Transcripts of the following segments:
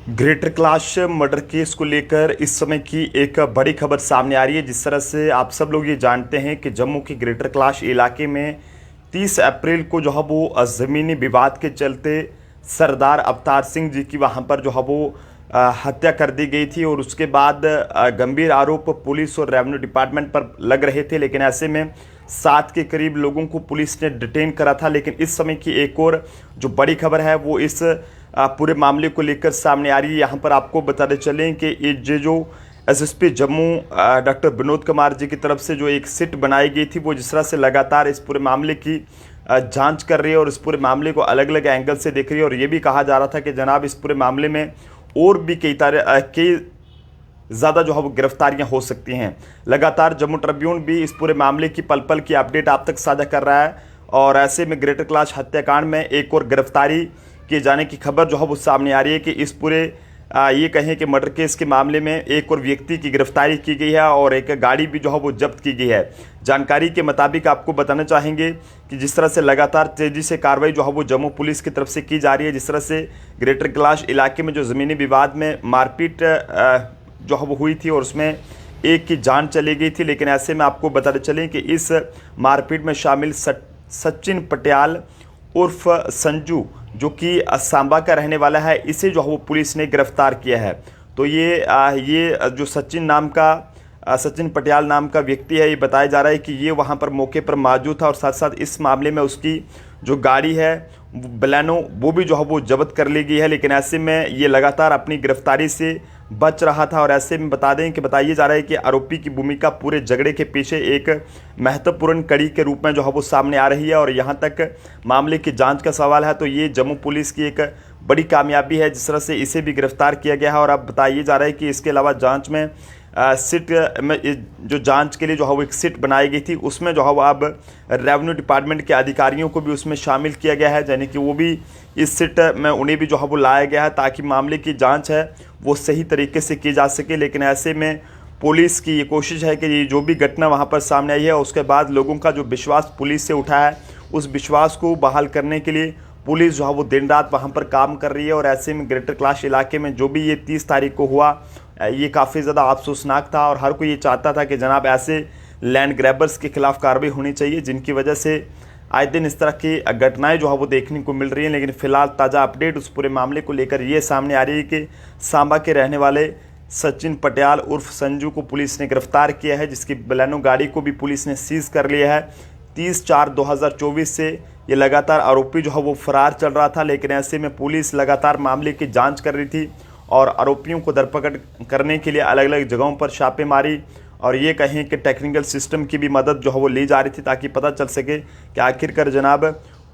Greater Kailash murder case को लेकर इस समय की एक बड़ी खबर सामने आ रही है। जिस तरह से आप सब लोग ये जानते हैं कि जम्मू के ग्रेटर कैलाश इलाके में 30 अप्रैल को जो है वो ज़मीनी विवाद के चलते सरदार अवतार सिंह जी की वहाँ पर जो है वो हत्या कर दी गई थी और उसके बाद गंभीर आरोप पुलिस और रेवेन्यू डिपार्टमेंट पर लग रहे थे। लेकिन ऐसे में 7 के करीब लोगों को पुलिस ने डिटेन करा था। लेकिन इस समय की एक और जो बड़ी खबर है वो इस पूरे मामले को लेकर सामने आ रही है। यहाँ पर आपको बताते चलें कि ये जो एसएसपी जम्मू डॉक्टर विनोद कुमार जी की तरफ से जो एक सिट बनाई गई थी वो जिस तरह से लगातार इस पूरे मामले की जांच कर रही है और इस पूरे मामले को अलग अलग एंगल से देख रही है। और ये भी कहा जा रहा था कि जनाब इस पूरे मामले में और भी कई ज़्यादा जो है वो गिरफ्तारियां हो सकती हैं। लगातार जम्मू ट्रिब्यून भी इस पूरे मामले की पल पल की अपडेट आप तक साझा कर रहा है और ऐसे में ग्रेटर कैलाश हत्याकांड में एक और गिरफ्तारी किए जाने की खबर जो है वो सामने आ रही है कि इस पूरे ये कहें कि मर्डर केस के मामले में एक और व्यक्ति की गिरफ्तारी की गई है और एक गाड़ी भी जो है वो जब्त की गई है। जानकारी के मुताबिक आपको बताना चाहेंगे कि जिस तरह से लगातार तेज़ी से कार्रवाई जो है वो जम्मू पुलिस की तरफ से की जा रही है। जिस तरह से ग्रेटर कैलाश इलाके में जो ज़मीनी विवाद में मारपीट जो है वो हुई थी और उसमें एक की जान चली गई थी। लेकिन ऐसे में आपको बताते चलें कि इस मारपीट में शामिल सचिन पटियाल उर्फ संजू जो कि सांबा का रहने वाला है, इसे जो है वो पुलिस ने गिरफ्तार किया है। तो ये जो सचिन पटियाल नाम का व्यक्ति है, ये बताया जा रहा है कि ये वहाँ पर मौके पर मौजूद था और साथ साथ इस मामले में उसकी जो गाड़ी है बलेनो वो भी जो है वो जब्त कर ली गई है। लेकिन ऐसे में ये लगातार अपनी गिरफ्तारी से बच रहा था और ऐसे में बताइए जा रहा है कि आरोपी की भूमिका पूरे झगड़े के पीछे एक महत्वपूर्ण कड़ी के रूप में जो है वो सामने आ रही है। और यहाँ तक मामले की जांच का सवाल है तो ये जम्मू पुलिस की एक बड़ी कामयाबी है जिस तरह से इसे भी गिरफ्तार किया गया है। और अब बताइए जा रहा है कि इसके अलावा जांच में सिट में जो जांच के लिए जो है वो एक सिट बनाई गई थी उसमें जो है वो अब रेवेन्यू डिपार्टमेंट के अधिकारियों को भी उसमें शामिल किया गया है, यानी कि वो भी इस सिट में उन्हें भी जो है वो लाया गया है ताकि मामले की जांच है वो सही तरीके से की जा सके। लेकिन ऐसे में पुलिस की ये कोशिश है कि ये जो भी घटना वहाँ पर सामने आई है उसके बाद लोगों का जो विश्वास पुलिस से उठा है उस विश्वास को बहाल करने के लिए पुलिस जो है वो दिन रात वहाँ पर काम कर रही है। और ऐसे में ग्रेटर कैलाश इलाके में जो भी ये 30 तारीख को हुआ ये काफ़ी ज़्यादा अफसोसनाक था और हर कोई ये चाहता था कि जनाब ऐसे लैंड ग्रैबर्स के खिलाफ कार्रवाई होनी चाहिए जिनकी वजह से आए दिन इस तरह की घटनाएं जो है वो देखने को मिल रही हैं। लेकिन फिलहाल ताज़ा अपडेट उस पूरे मामले को लेकर ये सामने आ रही है कि सांबा के रहने वाले सचिन पटियाल उर्फ संजू को पुलिस ने गिरफ्तार किया है, जिसकी बलेनो गाड़ी को भी पुलिस ने सीज कर लिया है। 30/4/2024 से ये लगातार आरोपी जो है वो फरार चल रहा था। लेकिन ऐसे में पुलिस लगातार मामले की जांच कर रही थी और आरोपियों को धरपकड़ करने के लिए अलग अलग जगहों पर छापेमारी और ये कहें कि टेक्निकल सिस्टम की भी मदद जो है वो ली जा रही थी ताकि पता चल सके कि आखिरकार जनाब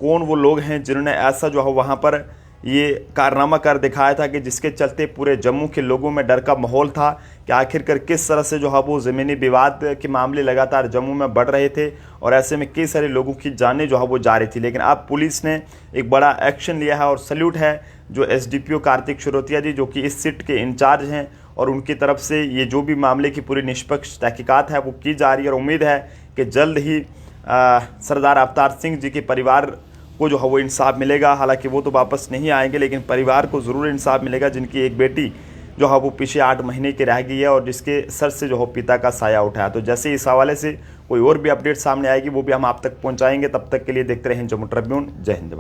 कौन वो लोग हैं जिन्होंने ऐसा जो है वहाँ पर ये कारनामा कर दिखाया था कि जिसके चलते पूरे जम्मू के लोगों में डर का माहौल था कि आखिरकार किस तरह से जो है वो ज़मीनी विवाद के मामले लगातार जम्मू में बढ़ रहे थे और ऐसे में कई सारे लोगों की जानें जो है वो जा रही थी। लेकिन अब पुलिस ने एक बड़ा एक्शन लिया है और सल्यूट है जो एसडीपीओ कार्तिक शिरोतिया जी जो कि इस सिट के इंचार्ज हैं और उनकी तरफ से ये जो भी मामले की पूरी निष्पक्ष तहकीकात है वो की जा रही है। और उम्मीद है कि जल्द ही सरदार अवतार सिंह जी के परिवार को जो है वो इंसाफ मिलेगा। हालांकि वो तो वापस नहीं आएंगे लेकिन परिवार को ज़रूर इंसाफ मिलेगा जिनकी एक बेटी जो है वो पीछे 8 महीने की रह गई है और जिसके सर से जो है पिता का साया उठाया। तो जैसे इस हवाले से कोई और भी अपडेट सामने आएगी वो भी हम आप तक पहुँचाएंगे। तब तक के लिए देखते रहें जम्मू ट्रिब्यून। जय हिंद।